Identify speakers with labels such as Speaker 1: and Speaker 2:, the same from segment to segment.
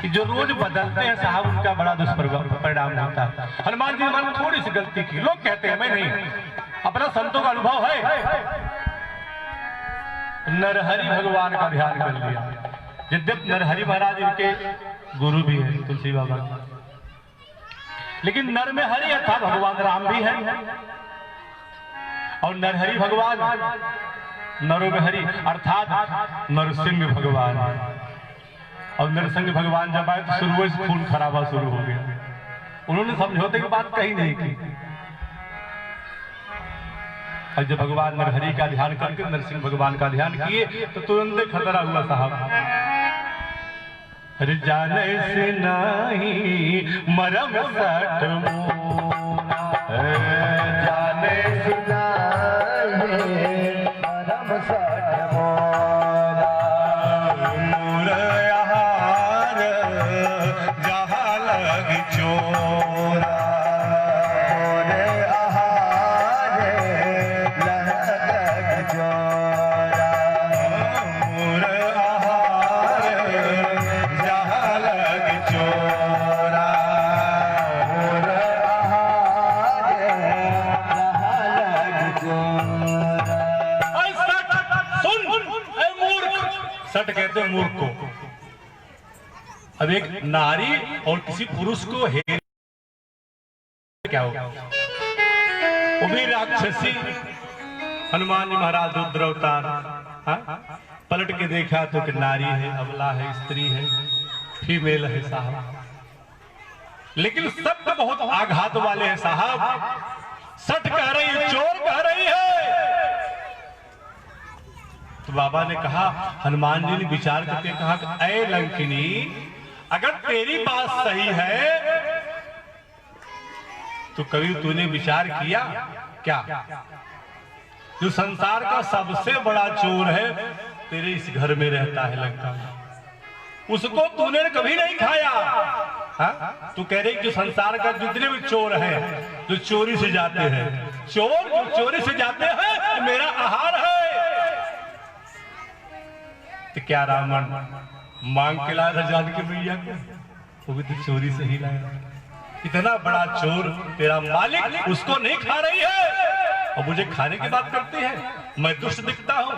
Speaker 1: कि जो रोज बदलते हैं साहब उनका बड़ा दुष्परिणाम होता है। हनुमान जी ने थोड़ी सी गलती की, लोग कहते हैं, मैं नहीं, अपना संतों का अनुभव है। नरहरि भगवान का ध्यान कर लिया। यद्यपि नरहरि महाराज इनके गुरु भी है तुलसी बाबा, लेकिन नर में हरि अर्थात भगवान राम भी है, और नरहरि भगवान, नरों में हरि अर्थात नरसिंह भगवान। और नरसिंह भगवान जब आए तो शुरू से खून खराबा शुरू हो गया। उन्होंने समझौते की बात कही नहीं की, और जब भगवान नरहरि का ध्यान करके नरसिंह भगवान का ध्यान किए तो तुरंत खतरा हुआ साहब। अरे जाने से नहीं मरम सट मोरा, जाने से नहीं मरम सट मोरा, मुरहार जहाँ लग चोरा, सट कहते हैं मूर्ख को। अब एक नारी और किसी पुरुष को हेर क्या होगा, वो भी राक्षसी। हनुमान जी महाराज रुद्र अवतार, पलट के देखा तो कि नारी है, अबला है, स्त्री है, फीमेल है साहब, लेकिन सब बहुत आघात वाले हैं साहब। सट कह रही है, चोर कह रही है। तो बाबा ने कहा, हनुमान जी ने विचार करके कहा कि ऐ लंकिनी, अगर तेरी बात सही है तो कभी तूने विचार किया क्या, जो संसार का सबसे बड़ा चोर है तेरे इस घर में रहता है लंका में, उसको तूने कभी नहीं खाया। हाँ? तू कह रही जो संसार का जितने भी चोर हैं, जो चोरी से जाते हैं, चोर जो चोरी से जाते हैं मेरा आहार है। तो क्या रावण मांग के लाया था जानकी मैया को, वो भी तो चोरी से ही लाया। इतना बड़ा चोर तेरा मालिक, उसको नहीं खा रही है और मुझे खाने की बात करती है। मैं दुष्ट दिखता हूं,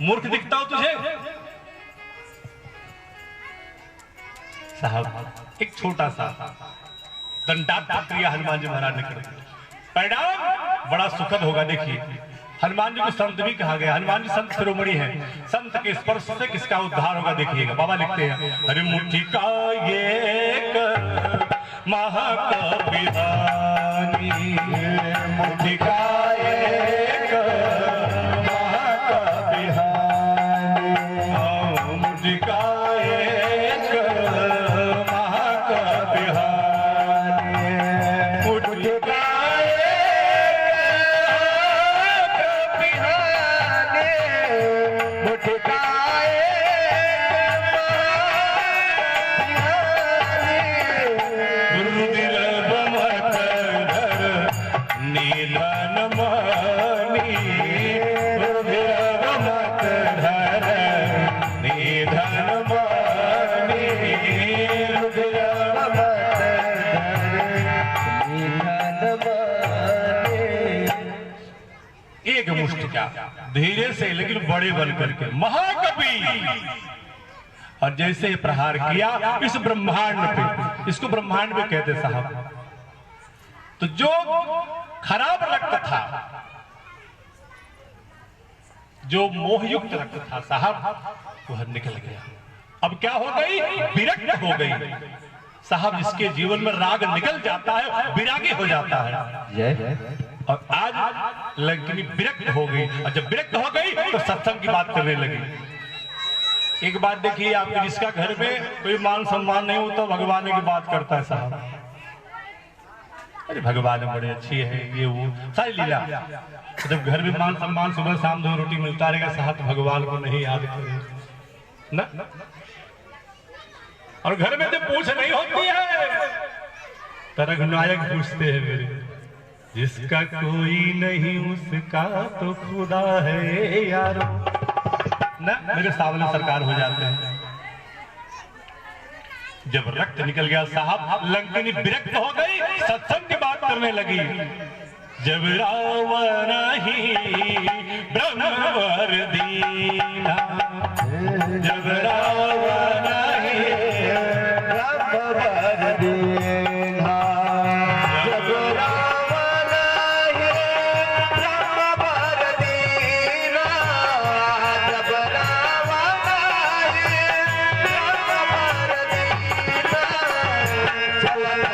Speaker 1: मूर्ख दिखता हूं तुझे? साहब एक छोटा सा दंडात्मक प्रक्रिया हनुमान जी महाराज ने कर दी, परिणाम बड़ा सुखद होगा। देखिए, हनुमान जी को संत भी कहा गया। हनुमान जी संत शिरोमणि है, संत के स्पर्श से किसका उद्धार होगा देखिएगा। बाबा लिखते हैं, अरे मुट्ठी का ये महाकविरानी, मुट्ठी का एक महाकविरानी, मुट्ठी का एक महाकविरानी, मुट्ठी का धीरे से लेकिन बड़े बन करके महाकवि, और जैसे प्रहार किया इस ब्रह्मांड पे, इसको ब्रह्मांड में कहते साहब। तो जो खराब रक्त था, जो मोहयुक्त रक्त था साहब, वह निकल गया। अब क्या हो गई? विरक्त हो गई साहब। जिसके जीवन में राग निकल जाता है विरागी हो जाता है। और आज लंकिनी विरक्त हो गई, और जब विरक्त हो गई तो सत्संग की बात करने लगी। एक बात देखिए, आपके जिसका घर में कोई मान सम्मान नहीं होता, भगवान की बात करता है साहब। अरे भगवान बड़े अच्छी है, ये वो सारी लीला। जब घर में मान सम्मान, सुबह शाम 2 रोटी मिलता रहेगा साहब, तो भगवान को नहीं याद करें ना। और घर में जब पूछ नहीं होती है तो रघुनायक पूछते हैं मेरे, जिसका कोई नहीं उसका तो खुदा है यारो ना। मेरे सामने सरकार हो जाते हैं। जब रक्त निकल गया साहब, लंकिनी विरक्त हो गई, सत्संग की बात करने लगी। जब रावण ही ब्रह्मवर दीना, जब रावण ही ब्रह्मवर दीना, जब रावण ही ब्रह्मवर दीना, जब रावण ही ब्रह्मवर दीना, चलन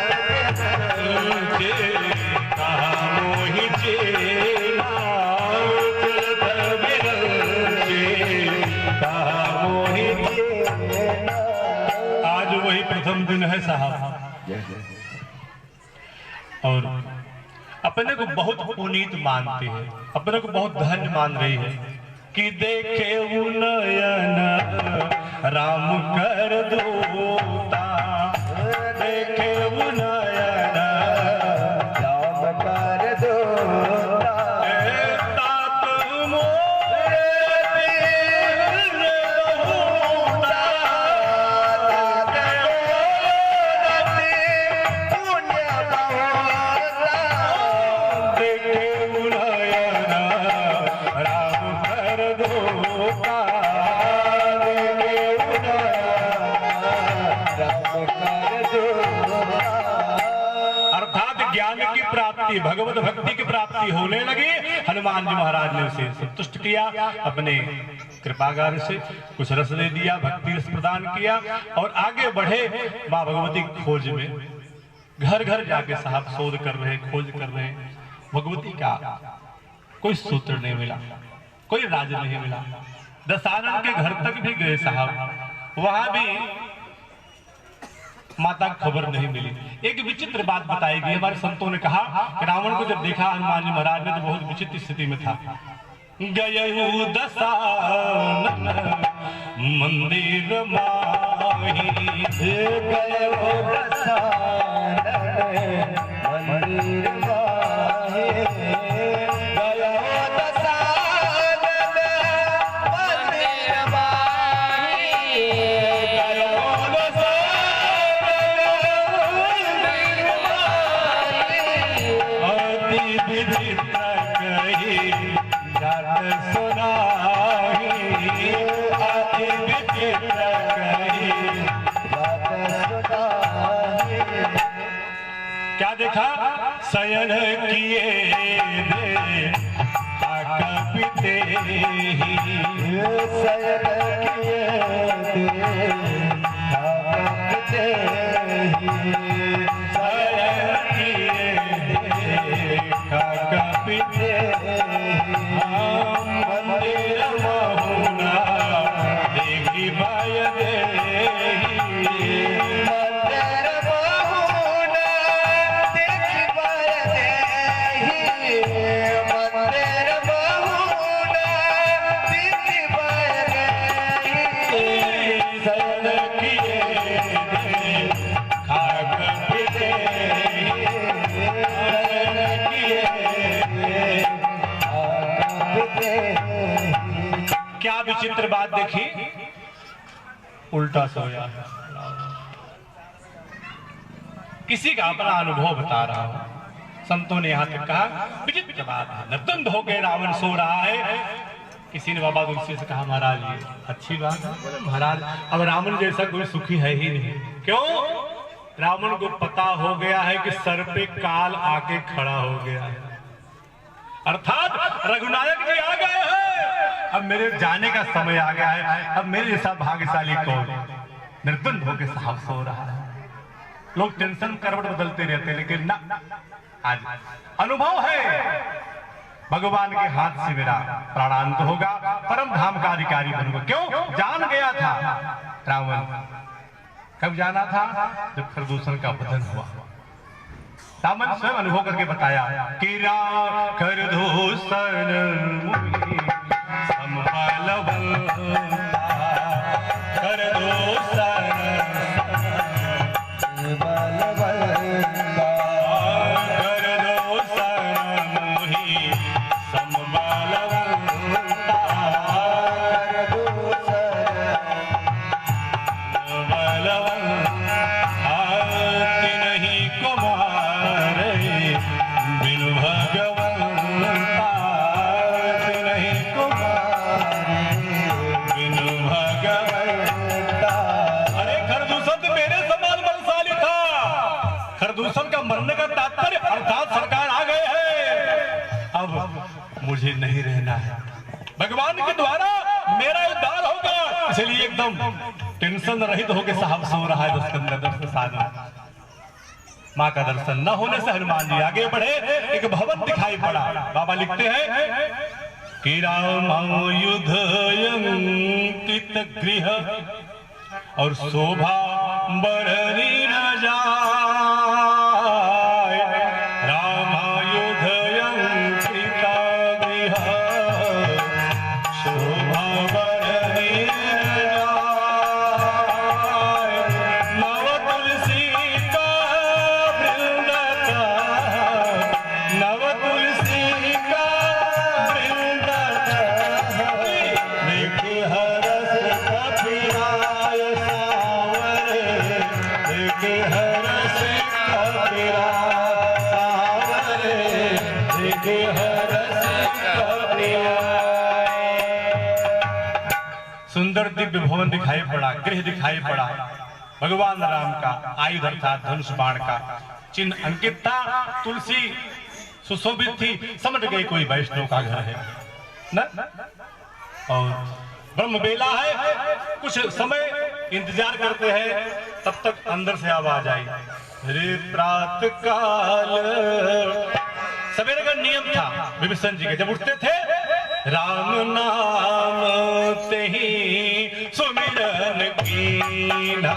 Speaker 1: आज वही प्रथम दिन है साहब, और अपने को बहुत पुनीत मानती है, अपने को बहुत धन्य मान रही है कि देखे नयन राम कर दूता, देखे नयन राम कर दूता, तात मोरे दिल बहुता, तात मोरे पुण्य बहुता, देखे नयन राम कर दूता, देखे अर्थात ज्ञान की प्राप्ति, भगवत भक्ति की प्राप्ति होने लगी। हनुमान जी महाराज ने उसे संतुष्ट किया, अपने कृपागार से कुछ रस दे दिया, भक्ति रस प्रदान किया और आगे बढ़े मां भगवती की खोज में। घर घर जाके साहब शोध कर रहे, खोज कर रहे, भगवती का कोई सूत्र नहीं मिला, कोई राज नहीं मिला। दशानन के घर तक भी गए साहब, वहां भी माता की खबर नहीं मिली। एक विचित्र बात बताई गई, हमारे संतों ने कहा कि रावण को जब देखा हनुमान जी महाराज ने तो बहुत विचित्र स्थिति में था। गयहु दशानन मंदिर माही, गयहु दशानन मंदिर माही, गयहु दशानन मंदिर माही, गयहु क्या देखा? शयन किए दे पीते ही, शयन किए दे पीते ही, शयन किए दे पीते ही, मंदिर महुना देखी भय दे, मंदिर महुना देखी भय दे, मंदिर महुना देखी भय दे, शयन किए दे खाक पीते, शयन किए दे खाक पीते। क्या विचित्र बात देखी, उल्टा सोया। किसी का अपना अनुभव बता रहा हूं। संतों ने यहां तक कहा विचित्र बात है, निर्द्वंद होकर रावण सो रहा है। किसी ने बाबा तुलसी से कहा महाराज ये अच्छी बात है महाराज, अब रावण जैसा कोई सुखी है ही नहीं। क्यों? रावण को पता हो गया है कि सर पे काल आके खड़ा हो गया है, अर्थात रघुनायक जी आ गए हैं, अब मेरे जाने का समय आ गया है। अब मेरे जैसा भाग्यशाली कौन? निर्द्वंद होकर साहब सो रहा है। लोग टेंशन करवट बदलते रहते, लेकिन ना, आज अनुभव है भगवान के हाथ से मेरा प्राणांत होगा, परम धाम का अधिकारी बनूंगा। क्यों? जान गया था रावण। कब जाना था? जब प्रदूषण का वधन हुआ। रावण स्वयं अनुभव करके बताया कि कर दूषण कर दूषण खरदूषण मेरे समान बलशाली था। खरदूषण का मरने का तात्पर्य अर्थात सरकार आ गए हैं, अब मुझे नहीं रहना है। भगवान के द्वारा मेरा उद्धार होगा, इसलिए एकदम टेंशन रहित होकर साहब सो रहा है। दर्शन साधन माँ का दर्शन न होने से हनुमान जी आगे बढ़े, एक भवन दिखाई पड़ा। बाबा लिखते हैं कि रामायुध अंकित गृह और शोभा बढ़ी न जाए। रामायुध अंकित गृह शोभा बढ़ी न जाए। नव तुलसी का वृंद का, नव तुलसी का वृंद देख हरस कपिराय सावरे, देख हरस कपिराय सावरे, देख हरस कपिराय। सुंदर दिव्य भवन दिखाई पड़ा, गृह दिखाई पड़ा। भगवान राम का आयुध अर्थात धनुष बाण का चिन्ह अंकित था। तुलसी सुशोभित थी, समझ गई कोई वैष्णव का घर है न? और ब्रह्म बेला है, कुछ समय इंतजार करते हैं, तब तक अंदर से आवाज आई, रे प्रातः काल। सवेरे का नियम था विभीषण जी के, जब उठते थे राम नाम ते ही सुमिरन कीन्हा।